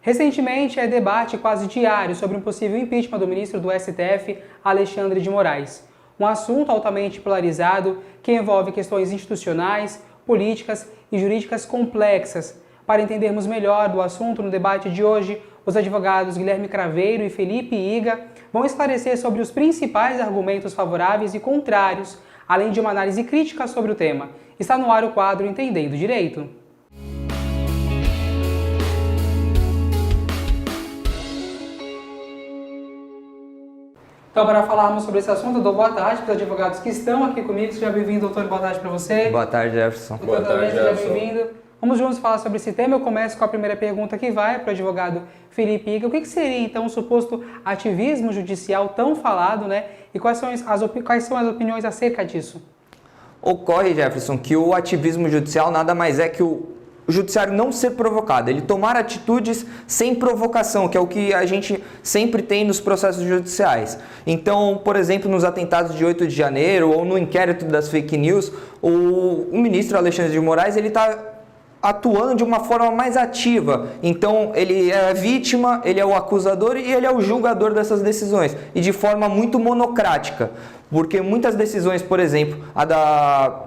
Recentemente, é debate quase diário sobre um possível impeachment do ministro do STF, Alexandre de Moraes. Um assunto altamente polarizado que envolve questões institucionais, políticas e jurídicas complexas. Para entendermos melhor do assunto no debate de hoje, os advogados Guilherme Craveiro e Felipe Iga vão esclarecer sobre os principais argumentos favoráveis e contrários, além de uma análise crítica sobre o tema. Está no ar o quadro Entendendo Direito. Então, para falarmos sobre esse assunto, eu dou boa tarde para os advogados que estão aqui comigo. Seja bem-vindo, doutor. Boa tarde para você. Boa tarde, Jefferson. Doutor, boa tarde, seja Jefferson. bem-vindo. Vamos juntos falar sobre esse tema. Eu começo com a primeira pergunta que vai para o advogado Felipe Iga. O que seria, então, o suposto ativismo judicial tão falado, né? E quais são as opiniões acerca disso? Ocorre, Jefferson, que o ativismo judicial nada mais é que o judiciário não ser provocado, ele tomar atitudes sem provocação, que é o que a gente sempre tem nos processos judiciais. Então, por exemplo, nos atentados de 8 de janeiro ou no inquérito das fake news, o ministro Alexandre de Moraes ele está atuando de uma forma mais ativa. Então, ele é a vítima, ele é o acusador e ele é o julgador dessas decisões, e de forma muito monocrática, porque muitas decisões, por exemplo, a da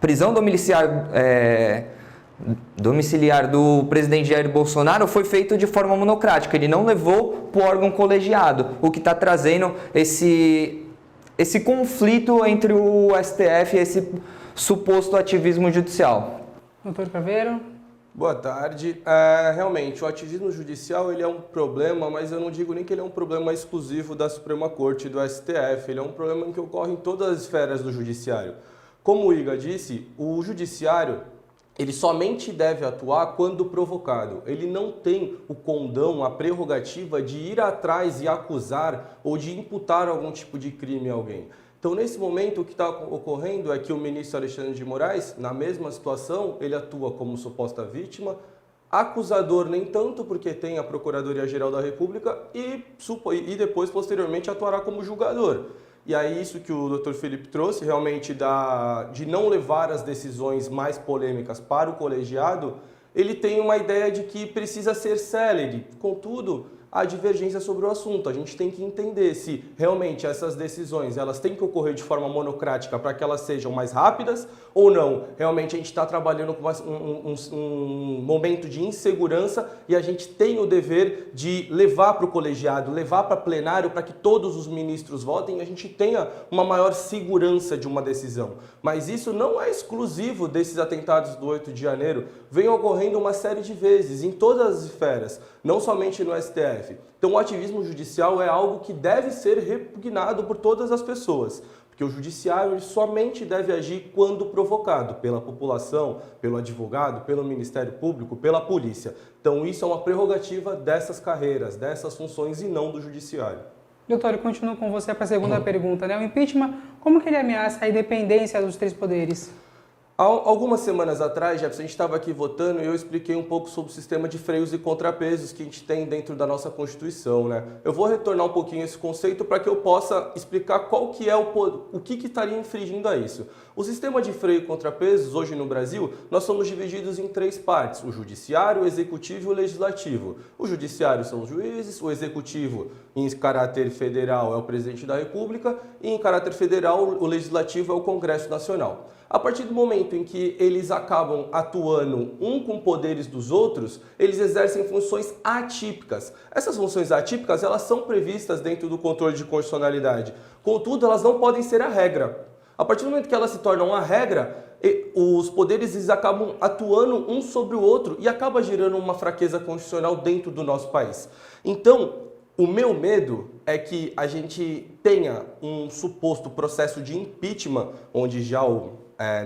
prisão domiciliar do presidente Jair Bolsonaro foi feito de forma monocrática, ele não levou para o órgão colegiado, o que está trazendo esse conflito entre o STF e esse suposto ativismo judicial. Doutor Craveiro? Boa tarde. Realmente, o ativismo judicial ele é um problema, mas eu não digo nem que ele é um problema exclusivo da Suprema Corte e do STF, ele é um problema que ocorre em todas as esferas do judiciário. Como o Iga disse, o judiciário ele somente deve atuar quando provocado. Ele não tem o condão, a prerrogativa de ir atrás e acusar ou de imputar algum tipo de crime a alguém. Então, nesse momento, o que está ocorrendo é que o ministro Alexandre de Moraes, na mesma situação, ele atua como suposta vítima, acusador nem tanto, porque tem a Procuradoria-Geral da República, e depois, posteriormente, atuará como julgador. E aí isso que o Dr. Felipe trouxe, realmente de não levar as decisões mais polêmicas para o colegiado, ele tem uma ideia de que precisa ser célere. Contudo, há divergência sobre o assunto. A gente tem que entender se realmente essas decisões elas têm que ocorrer de forma monocrática para que elas sejam mais rápidas ou não. Realmente a gente está trabalhando com um momento de insegurança e a gente tem o dever de levar para o colegiado, levar para plenário para que todos os ministros votem e a gente tenha uma maior segurança de uma decisão. Mas isso não é exclusivo desses atentados do 8 de janeiro. Vem ocorrendo uma série de vezes em todas as esferas, não somente no STF. Então o ativismo judicial é algo que deve ser repugnado por todas as pessoas, porque o judiciário ele somente deve agir quando provocado pela população, pelo advogado, pelo Ministério Público, pela polícia. Então isso é uma prerrogativa dessas carreiras, dessas funções e não do judiciário. Doutor, eu continuo com você para a segunda pergunta, né? O impeachment, como que ele ameaça a independência dos três poderes? Há algumas semanas atrás, Jefferson, a gente estava aqui votando e eu expliquei um pouco sobre o sistema de freios e contrapesos que a gente tem dentro da nossa Constituição, né? Eu vou retornar um pouquinho esse conceito para que eu possa explicar qual que é o que estaria infringindo a isso. O sistema de freio e contrapesos, hoje no Brasil, nós somos divididos em três partes: o judiciário, o executivo e o legislativo. O judiciário são os juízes, o executivo, em caráter federal, é o presidente da República, e em caráter federal, o legislativo é o Congresso Nacional. A partir do momento em que eles acabam atuando um com poderes dos outros, eles exercem funções atípicas. Essas funções atípicas, elas são previstas dentro do controle de constitucionalidade. Contudo, elas não podem ser a regra. A partir do momento que elas se tornam a regra, os poderes eles acabam atuando um sobre o outro e acaba gerando uma fraqueza constitucional dentro do nosso país. Então, o meu medo é que a gente tenha um suposto processo de impeachment, onde já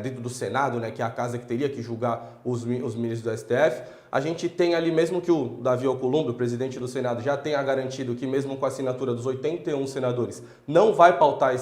dentro do Senado, né, que é a casa que teria que julgar os ministros do STF, a gente tem ali, mesmo que o Davi Alcolumbre, o presidente do Senado, já tenha garantido que mesmo com a assinatura dos 81 senadores não vai pautar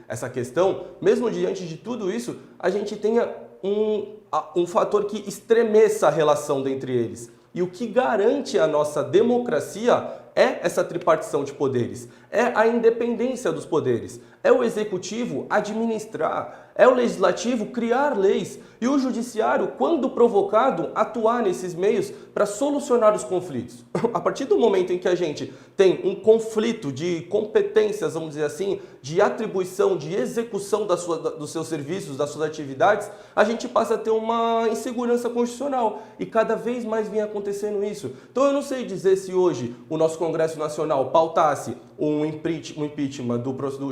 essa questão, mesmo diante de tudo isso, a gente tenha um fator que estremeça a relação dentre eles. E o que garante a nossa democracia é essa tripartição de poderes, é a independência dos poderes, é o executivo administrar, É o legislativo criar leis e o judiciário, quando provocado, atuar nesses meios para solucionar os conflitos. A partir do momento em que a gente tem um conflito de competências, vamos dizer assim, de atribuição, de execução dos seus serviços, das suas atividades, a gente passa a ter uma insegurança constitucional e cada vez mais vem acontecendo isso. Então eu não sei dizer se hoje o nosso Congresso Nacional pautasse um impeachment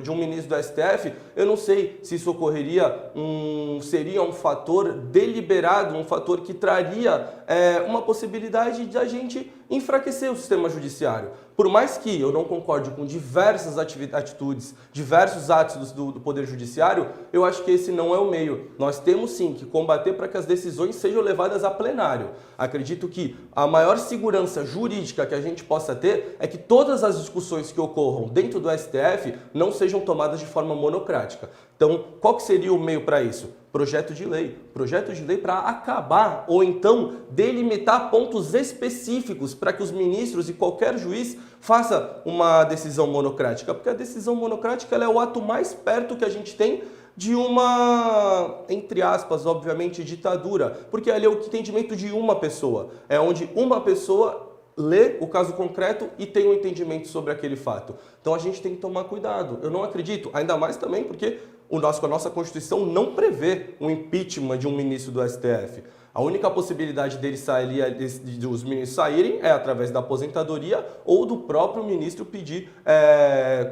de um ministro do STF, eu não sei se isso seria um fator deliberado, um fator que traria uma possibilidade de a gente enfraquecer o sistema judiciário. Por mais que eu não concorde com diversas atitudes, diversos atos do Poder Judiciário, eu acho que esse não é o meio. Nós temos sim que combater para que as decisões sejam levadas a plenário. Acredito que a maior segurança jurídica que a gente possa ter é que todas as discussões que ocorram dentro do STF não sejam tomadas de forma monocrática. Então, qual que seria o meio para isso? Projeto de lei para acabar ou então delimitar pontos específicos para que os ministros e qualquer juiz faça uma decisão monocrática, porque a decisão monocrática ela é o ato mais perto que a gente tem de uma, entre aspas, obviamente, ditadura, porque ali é o entendimento de uma pessoa, é onde uma pessoa lê o caso concreto e tem um entendimento sobre aquele fato. Então a gente tem que tomar cuidado. Eu não acredito, ainda mais também porque a nossa Constituição não prevê um impeachment de um ministro do STF. A única possibilidade dos ministros saírem é através da aposentadoria ou do próprio ministro pedir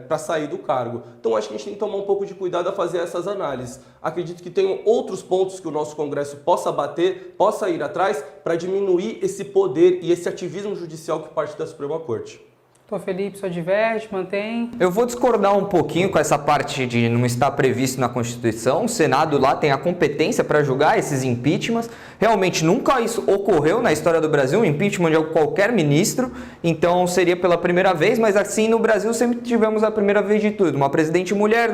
para sair do cargo. Então acho que a gente tem que tomar um pouco de cuidado a fazer essas análises. Acredito que tenham outros pontos que o nosso Congresso possa bater, possa ir atrás para diminuir esse poder e esse ativismo judicial que parte da Suprema Corte. Doutor Felipe, só diverte, mantém? Eu vou discordar um pouquinho com essa parte de não estar previsto na Constituição. O Senado lá tem a competência para julgar esses impeachments. Realmente nunca isso ocorreu na história do Brasil, um impeachment de qualquer ministro. Então seria pela primeira vez, mas assim no Brasil sempre tivemos a primeira vez de tudo. Uma presidente mulher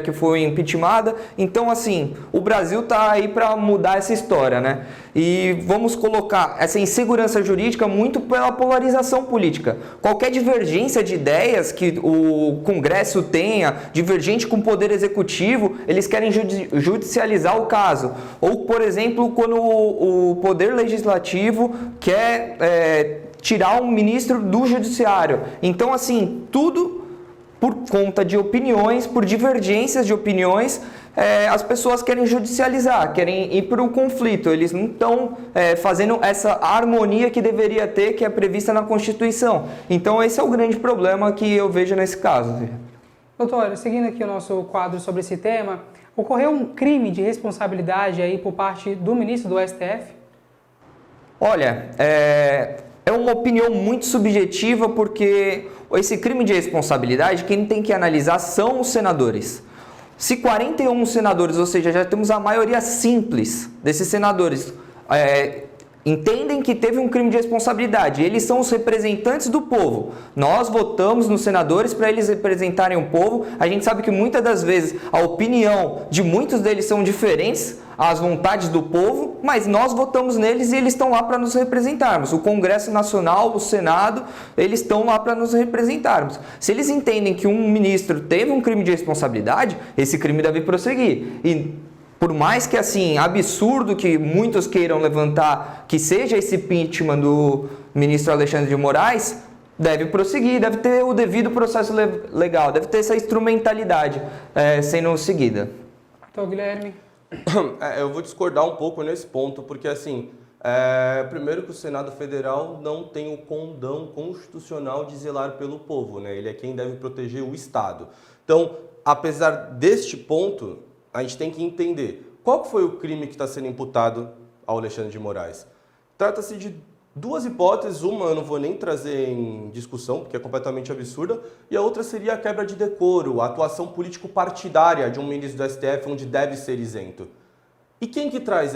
que foi impeachmentada. Então assim, o Brasil está aí para mudar essa história, né? E vamos colocar essa insegurança jurídica muito pela polarização política. Qualquer divergência de ideias que o Congresso tenha, divergente com o Poder Executivo, eles querem judicializar o caso. Ou, por exemplo, quando o Poder Legislativo quer tirar um ministro do Judiciário. Então, assim, tudo por conta de opiniões, por divergências de opiniões, as pessoas querem judicializar, querem ir para o conflito. Eles não estão fazendo essa harmonia que deveria ter, que é prevista na Constituição. Então esse é o grande problema que eu vejo nesse caso. Doutor, seguindo aqui o nosso quadro sobre esse tema, ocorreu um crime de responsabilidade aí por parte do ministro do STF? Olha, é uma opinião muito subjetiva, porque esse crime de responsabilidade, quem tem que analisar são os senadores. Se 41 senadores, ou seja, já temos a maioria simples desses senadores, entendem que teve um crime de responsabilidade, eles são os representantes do povo. Nós votamos nos senadores para eles representarem o povo. A gente sabe que muitas das vezes a opinião de muitos deles são diferentes às vontades do povo, mas nós votamos neles e eles estão lá para nos representarmos. O Congresso Nacional, o Senado, eles estão lá para nos representarmos. Se eles entendem que um ministro teve um crime de responsabilidade, esse crime deve prosseguir. E por mais que, assim, absurdo que muitos queiram levantar que seja esse impeachment do ministro Alexandre de Moraes, deve prosseguir, deve ter o devido processo legal, deve ter essa instrumentalidade sendo seguida. Então, Guilherme? Eu vou discordar um pouco nesse ponto, porque, assim, primeiro que o Senado Federal não tem o condão constitucional de zelar pelo povo, né? Ele é quem deve proteger o Estado. Então, apesar deste ponto, a gente tem que entender qual foi o crime que está sendo imputado ao Alexandre de Moraes. Trata-se de duas hipóteses, uma eu não vou nem trazer em discussão, porque é completamente absurda, e a outra seria a quebra de decoro, a atuação político-partidária de um ministro do STF onde deve ser isento. E quem que traz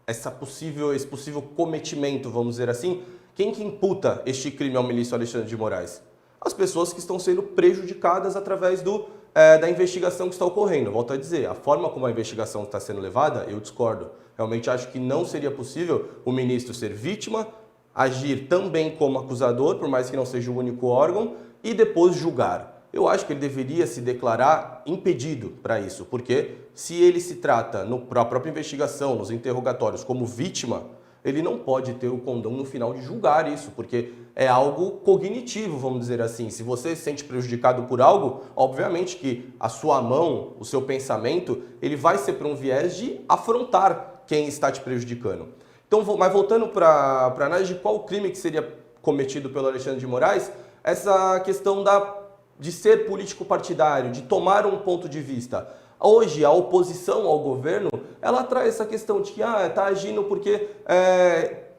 esse possível cometimento, vamos dizer assim? Quem que imputa este crime ao ministro Alexandre de Moraes? As pessoas que estão sendo prejudicadas através da investigação que está ocorrendo. Volto a dizer, a forma como a investigação está sendo levada, eu discordo. Realmente acho que não seria possível o ministro ser vítima, agir também como acusador, por mais que não seja o único órgão, e depois julgar. eu acho que ele deveria se declarar impedido para isso, porque se ele se trata, na própria investigação, nos interrogatórios, como vítima, ele não pode ter o condão no final de julgar isso, porque é algo cognitivo, vamos dizer assim. Se você se sente prejudicado por algo, obviamente que a sua mão, o seu pensamento, ele vai ser para um viés de afrontar quem está te prejudicando. Então, mas voltando para a análise de qual crime que seria cometido pelo Alexandre de Moraes, essa questão de ser político partidário, de tomar um ponto de vista. Hoje, a oposição ao governo, ela traz essa questão de que está agindo porque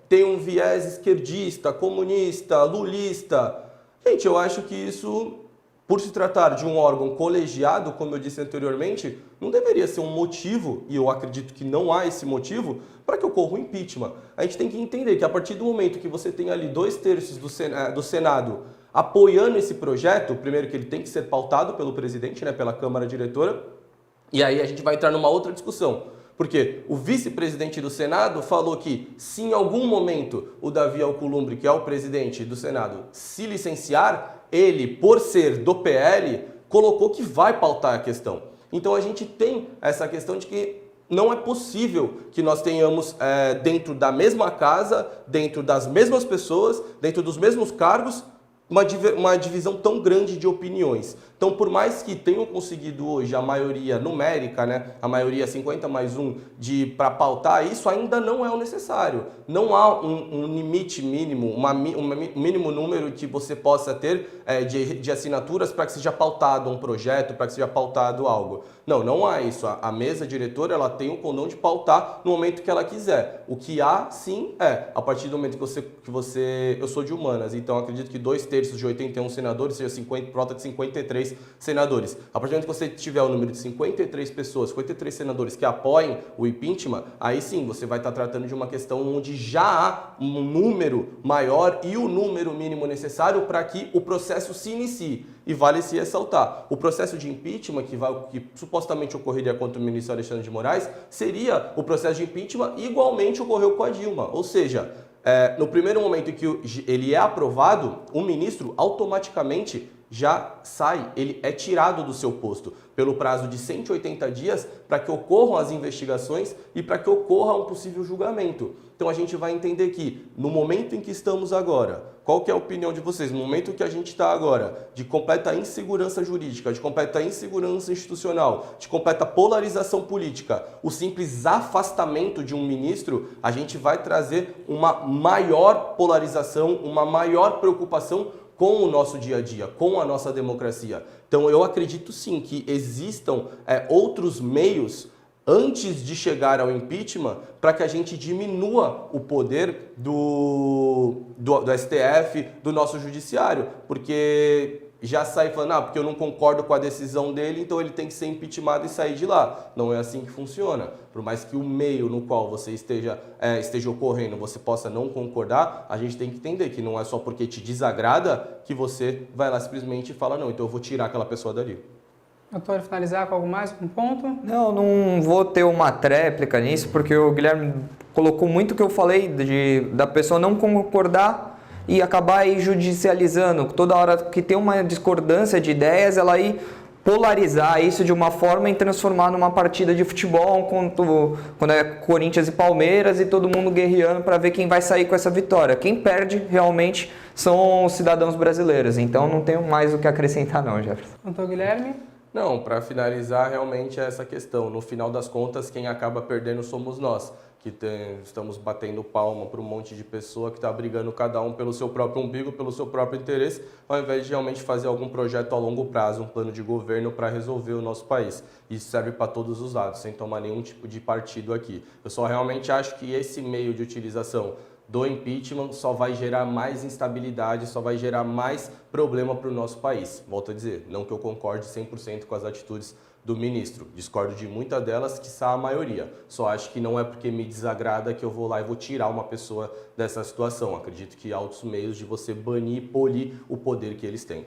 tem um viés esquerdista, comunista, lulista. Gente, eu acho que isso, por se tratar de um órgão colegiado, como eu disse anteriormente, não deveria ser um motivo, e eu acredito que não há esse motivo, para que ocorra o impeachment. A gente tem que entender que a partir do momento que você tem ali 2/3 do Senado apoiando esse projeto, primeiro que ele tem que ser pautado pelo presidente, né, pela Câmara Diretora, e aí a gente vai entrar numa outra discussão. Porque o vice-presidente do Senado falou que se em algum momento o Davi Alcolumbre, que é o presidente do Senado, se licenciar, ele, por ser do PL, colocou que vai pautar a questão. Então a gente tem essa questão de que não é possível que nós tenhamos dentro da mesma casa, dentro das mesmas pessoas, dentro dos mesmos cargos, uma divisão tão grande de opiniões. Então, por mais que tenham conseguido hoje a maioria numérica, né, a maioria 50+1 para pautar, isso ainda não é o necessário. Não há um limite mínimo, um mínimo número que você possa ter de assinaturas para que seja pautado um projeto, para que seja pautado algo. Não há isso. A mesa diretora, ela tem o condão de pautar no momento que ela quiser. O que há, sim, a partir do momento que você... Eu sou de humanas, então acredito que 2/3 de 81 senadores seja 50, prota de 53 senadores. A partir do momento que você tiver o número de 53 pessoas, 53 senadores que apoiem o impeachment, aí sim você vai estar tratando de uma questão onde já há um número maior e o número mínimo necessário para que o processo se inicie. E vale se ressaltar, o processo de impeachment que supostamente ocorreria contra o ministro Alexandre de Moraes seria o processo de impeachment igualmente ocorreu com a Dilma. Ou seja, no primeiro momento em que ele é aprovado, o ministro automaticamente já sai, ele é tirado do seu posto pelo prazo de 180 dias para que ocorram as investigações e para que ocorra um possível julgamento. Então a gente vai entender que no momento em que estamos agora, qual que é a opinião de vocês? No momento que a gente está agora de completa insegurança jurídica, de completa insegurança institucional, de completa polarização política, o simples afastamento de um ministro, a gente vai trazer uma maior polarização, uma maior preocupação com o nosso dia a dia, com a nossa democracia. Então eu acredito sim que existam outros meios antes de chegar ao impeachment para que a gente diminua o poder do STF, do nosso judiciário, porque já sai falando, porque eu não concordo com a decisão dele, então ele tem que ser impeachmentado e sair de lá. Não é assim que funciona. Por mais que o meio no qual você esteja ocorrendo, você possa não concordar, a gente tem que entender que não é só porque te desagrada que você vai lá simplesmente e fala, não, então eu vou tirar aquela pessoa dali. Doutor, finalizar com algo mais, um ponto? Não vou ter uma tréplica nisso, porque o Guilherme colocou muito o que eu falei, da pessoa não concordar e acabar aí judicializando. Toda hora que tem uma discordância de ideias, ela aí polarizar isso de uma forma e transformar numa partida de futebol, quando é Corinthians e Palmeiras e todo mundo guerreando para ver quem vai sair com essa vitória. Quem perde realmente são os cidadãos brasileiros, então não tenho mais o que acrescentar não, Jefferson. Doutor Guilherme? Não, para finalizar, realmente é essa questão. No final das contas, quem acaba perdendo somos nós, que estamos batendo palma para um monte de pessoa que está brigando cada um pelo seu próprio umbigo, pelo seu próprio interesse, ao invés de realmente fazer algum projeto a longo prazo, um plano de governo para resolver o nosso país. Isso serve para todos os lados, sem tomar nenhum tipo de partido aqui. Eu só realmente acho que esse meio de utilização do impeachment só vai gerar mais instabilidade, só vai gerar mais problema para o nosso país. Volto a dizer, não que eu concorde 100% com as atitudes do ministro, discordo de muitas delas, quiçá a maioria. Só acho que não é porque me desagrada que eu vou lá e vou tirar uma pessoa dessa situação. Acredito que há outros meios de você banir e polir o poder que eles têm.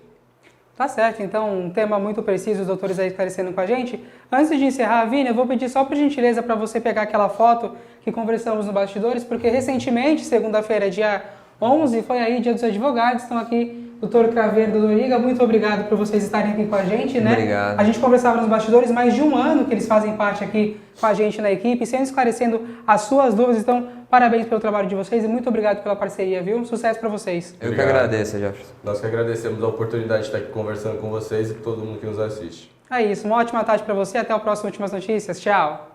Tá certo, então um tema muito preciso, os doutores aí esclarecendo com a gente. Antes de encerrar, Vini, eu vou pedir só por gentileza para você pegar aquela foto que conversamos nos bastidores, porque recentemente, segunda-feira, dia 11, foi aí dia dos advogados, estão aqui doutor Craveiro, doutor Iga, muito obrigado por vocês estarem aqui com a gente, né? Obrigado. A gente conversava nos bastidores, mais de um ano que eles fazem parte aqui com a gente na equipe, sempre esclarecendo as suas dúvidas. Então, parabéns pelo trabalho de vocês e muito obrigado pela parceria, viu? Sucesso para vocês. Eu que agradeço, Jefferson. Nós que agradecemos a oportunidade de estar aqui conversando com vocês e com todo mundo que nos assiste. É isso, uma ótima tarde para você, até o próximo Últimas Notícias, tchau!